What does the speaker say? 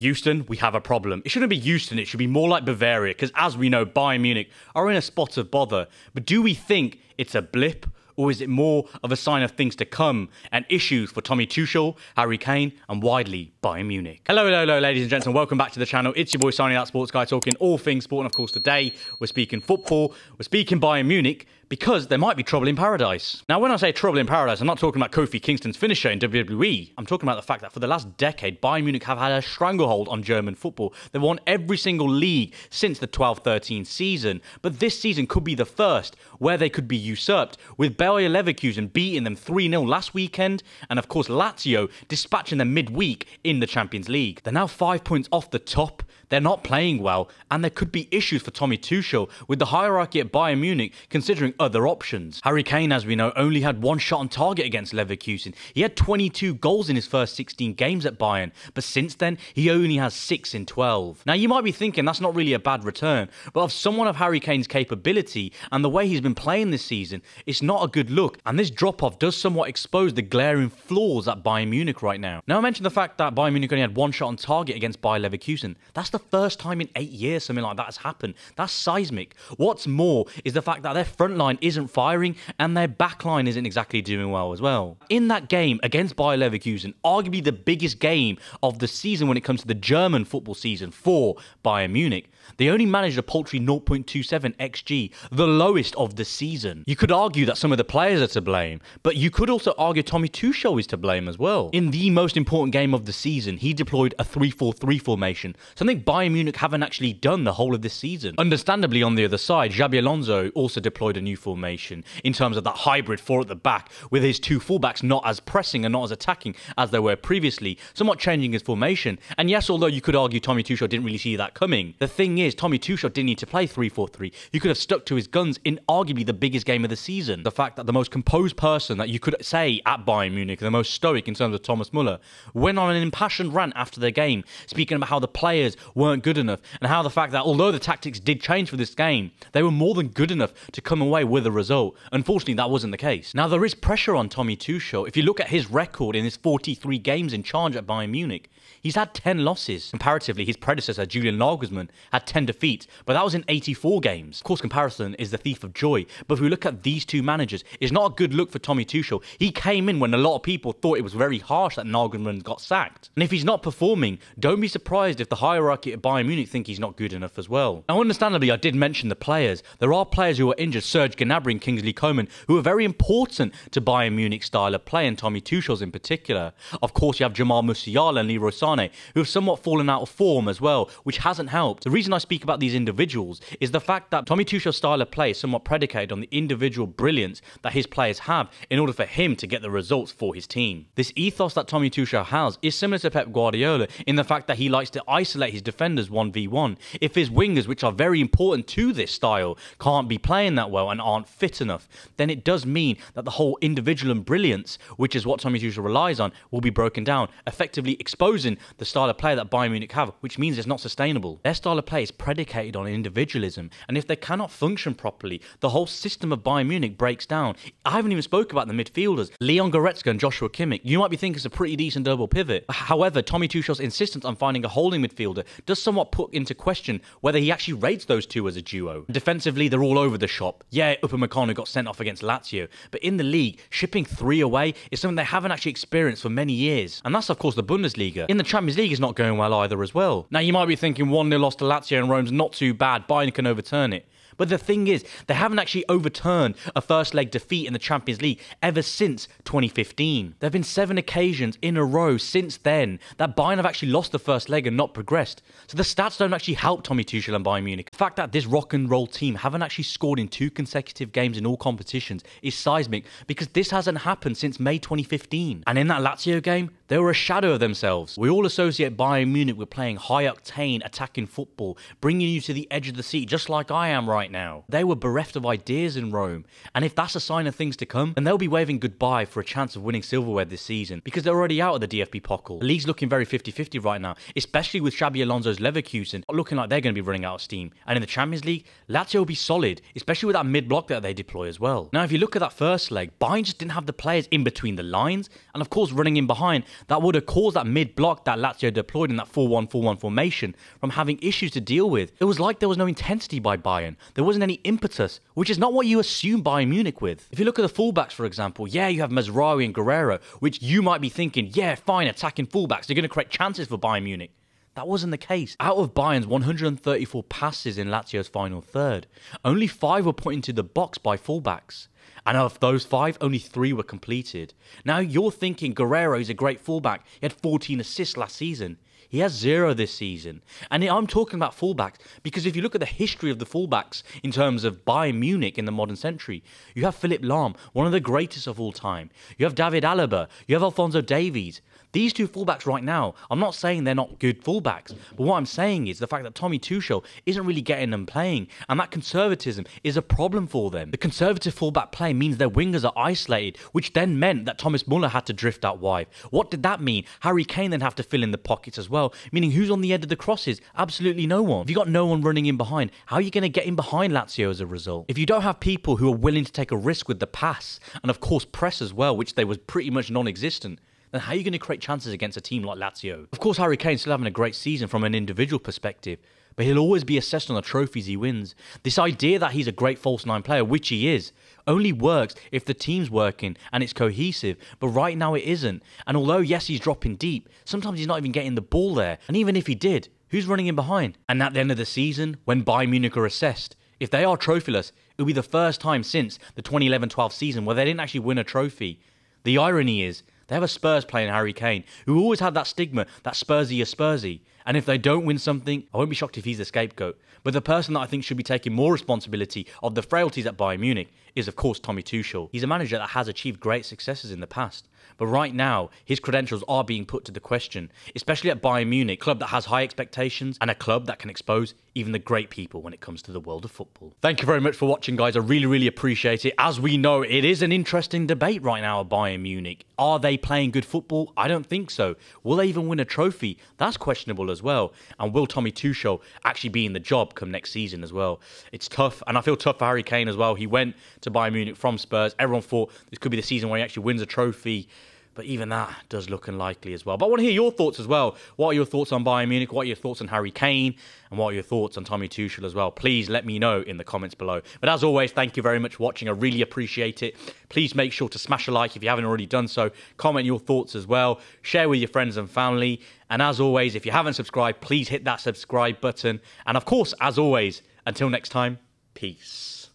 Houston, we have a problem. It shouldn't be Houston, it should be more like Bavaria, because as we know, Bayern Munich are in a spot of bother. But do we think it's a blip? Or is it more of a sign of things to come and issues for Thomas Tuchel, Harry Kane, and widely Bayern Munich? Hello, ladies and gentlemen. Welcome back to the channel. It's your boy Sani-That sports guy talking all things sport. And of course, today we're speaking football. We're speaking Bayern Munich because there might be trouble in paradise. Now, when I say trouble in paradise, I'm not talking about Kofi Kingston's finisher in WWE. I'm talking about the fact that for the last decade, Bayern Munich have had a stranglehold on German football. They've won every single league since the 12-13 season. But this season could be the first where they could be usurped, with Bayer Leverkusen beating them 3-0 last weekend, and of course Lazio dispatching them midweek in the Champions League. They're now 5 points off the top. They're not playing well, and there could be issues for Thomas Tuchel with the hierarchy at Bayern Munich considering other options. Harry Kane, as we know, only had one shot on target against Leverkusen. He had 22 goals in his first 16 games at Bayern, but since then, he only has 6 in 12. Now, you might be thinking that's not really a bad return, but of someone of Harry Kane's capability and the way he's been playing this season, it's not a good look, and this drop-off does somewhat expose the glaring flaws at Bayern Munich right now. Now, I mentioned the fact that Bayern Munich only had one shot on target against Bayer Leverkusen. That's the first time in 8 years something like that has happened. That's seismic. What's more is the fact that their front line isn't firing and their back line isn't exactly doing well as well. In that game against Bayer Leverkusen, arguably the biggest game of the season when it comes to the German football season for Bayern Munich, they only managed a paltry 0.27 XG, the lowest of the season. You could argue that some of the players are to blame, but you could also argue Thomas Tuchel is to blame as well. In the most important game of the season, he deployed a 3-4-3 formation, something Bayern Munich haven't actually done the whole of this season. Understandably, on the other side, Xabi Alonso also deployed a new formation in terms of that hybrid 4 at the back, with his 2 fullbacks not as pressing and not as attacking as they were previously, somewhat changing his formation. And yes, although you could argue Thomas Tuchel didn't really see that coming, the thing is, Thomas Tuchel didn't need to play 3-4-3. He could have stuck to his guns in arguably the biggest game of the season. The fact that the most composed person that you could say at Bayern Munich, the most stoic in terms of Thomas Müller, went on an impassioned rant after the game, speaking about how the players weren't good enough, and how the fact that although the tactics did change for this game, they were more than good enough to come away with a result. Unfortunately, that wasn't the case. Now, there is pressure on Thomas Tuchel. If you look at his record in his 43 games in charge at Bayern Munich, he's had 10 losses. Comparatively, his predecessor, Julian Nagelsmann, had 10 defeats, but that was in 84 games. Of course, comparison is the thief of joy, but if we look at these two managers, it's not a good look for Thomas Tuchel. He came in when a lot of people thought it was very harsh that Nagelsmann got sacked. And if he's not performing, don't be surprised if the hierarchy at Bayern Munich think he's not good enough as well. Now, understandably, I did mention the players. There are players who are injured, Serge Gnabry and Kingsley Coman, who are very important to Bayern Munich's style of play, and Thomas Tuchel's in particular. Of course, you have Jamal Musiala and Leroy Sané, who have somewhat fallen out of form as well, which hasn't helped. The reason I speak about these individuals is the fact that Thomas Tuchel's style of play is somewhat predicated on the individual brilliance that his players have in order for him to get the results for his team. This ethos that Thomas Tuchel has is similar to Pep Guardiola in the fact that he likes to isolate his defenders 1v1. If his wingers, which are very important to this style, can't be playing that well and aren't fit enough, then it does mean that the whole individual and brilliance, which is what Thomas Tuchel relies on, will be broken down, effectively exposing the style of play that Bayern Munich have, which means it's not sustainable. Their style of play is predicated on individualism, and if they cannot function properly, the whole system of Bayern Munich breaks down. I haven't even spoke about the midfielders, Leon Goretzka and Joshua Kimmich. You might be thinking it's a pretty decent double pivot. However, Thomas Tuchel's insistence on finding a holding midfielder does somewhat put into question whether he actually rates those two as a duo. Defensively, they're all over the shop. Yeah, Upamecano got sent off against Lazio, but in the league, shipping 3 away is something they haven't actually experienced for many years. And that's, of course, the Bundesliga. In the Champions League, it's not going well either as well. Now, you might be thinking 1-0 loss to Lazio and Rome's not too bad. Bayern can overturn it. But the thing is, they haven't actually overturned a first leg defeat in the Champions League ever since 2015. There have been 7 occasions in a row since then that Bayern have actually lost the first leg and not progressed. So the stats don't actually help Thomas Tuchel and Bayern Munich. The fact that this rock and roll team haven't actually scored in 2 consecutive games in all competitions is seismic, because this hasn't happened since May 2015. And in that Lazio game, they were a shadow of themselves. We all associate Bayern Munich with playing high-octane attacking football, bringing you to the edge of the seat, just like I am right right now. They were bereft of ideas in Rome, and if that's a sign of things to come, then they'll be waving goodbye for a chance of winning silverware this season, because they're already out of the DFB Pokal. The league's looking very 50-50 right now, especially with Xabi Alonso's Leverkusen looking like they're going to be running out of steam. And in the Champions League, Lazio will be solid, especially with that mid-block that they deploy as well. Now, if you look at that first leg, Bayern just didn't have the players in between the lines, and of course running in behind, that would have caused that mid-block that Lazio deployed in that 4-1-4-1 formation from having issues to deal with. It was like there was no intensity by Bayern. There wasn't any impetus, which is not what you assume Bayern Munich with. If you look at the fullbacks, for example, yeah, you have Mazraoui and Guerrero, which you might be thinking, yeah, fine, attacking fullbacks, they're going to create chances for Bayern Munich. That wasn't the case. Out of Bayern's 134 passes in Lazio's final third, only 5 were put into the box by fullbacks. And of those 5, only 3 were completed. Now you're thinking Guerrero is a great fullback. He had 14 assists last season. He has 0 this season. And I'm talking about fullbacks because if you look at the history of the fullbacks in terms of Bayern Munich in the modern century, you have Philipp Lahm, one of the greatest of all time. You have David Alaba. You have Alphonso Davies. These 2 fullbacks right now, I'm not saying they're not good fullbacks, but what I'm saying is the fact that Tommy Tuchel isn't really getting them playing, and that conservatism is a problem for them. The conservative fullback play means their wingers are isolated, which then meant that Thomas Muller had to drift out wide. What did that mean? Harry Kane then have to fill in the pockets as well, meaning who's on the end of the crosses? Absolutely no one. If you got no one running in behind, how are you going to get in behind Lazio as a result? If you don't have people who are willing to take a risk with the pass, and of course press as well, which they was pretty much non-existent, then how are you going to create chances against a team like Lazio? Of course, Harry Kane's still having a great season from an individual perspective, but he'll always be assessed on the trophies he wins. This idea that he's a great false nine player, which he is, only works if the team's working and it's cohesive, but right now it isn't. And although, yes, he's dropping deep, sometimes he's not even getting the ball there. And even if he did, who's running in behind? And at the end of the season, when Bayern Munich are assessed, if they are trophyless, it'll be the first time since the 2011-12 season where they didn't actually win a trophy. The irony is, they have a Spurs player in Harry Kane, who always had that stigma that Spursy is Spursy. And if they don't win something, I won't be shocked if he's the scapegoat. But the person that I think should be taking more responsibility of the frailties at Bayern Munich is, of course, Tommy Tuchel. He's a manager that has achieved great successes in the past. But right now, his credentials are being put to the question, especially at Bayern Munich, a club that has high expectations and a club that can expose even the great people when it comes to the world of football. Thank you very much for watching, guys. I really, really appreciate it. As we know, it is an interesting debate right now at Bayern Munich. Are they playing good football? I don't think so. Will they even win a trophy? That's questionable as well. And will Tommy Tuchel actually be in the job come next season as well? It's tough, and I feel tough for Harry Kane as well. He went to Bayern Munich from Spurs. Everyone thought this could be the season where he actually wins a trophy. But even that does look unlikely as well. But I want to hear your thoughts as well. What are your thoughts on Bayern Munich? What are your thoughts on Harry Kane? And what are your thoughts on Tommy Tuchel as well? Please let me know in the comments below. But as always, thank you very much for watching. I really appreciate it. Please make sure to smash a like if you haven't already done so. Comment your thoughts as well. Share with your friends and family. And as always, if you haven't subscribed, please hit that subscribe button. And of course, as always, until next time, peace.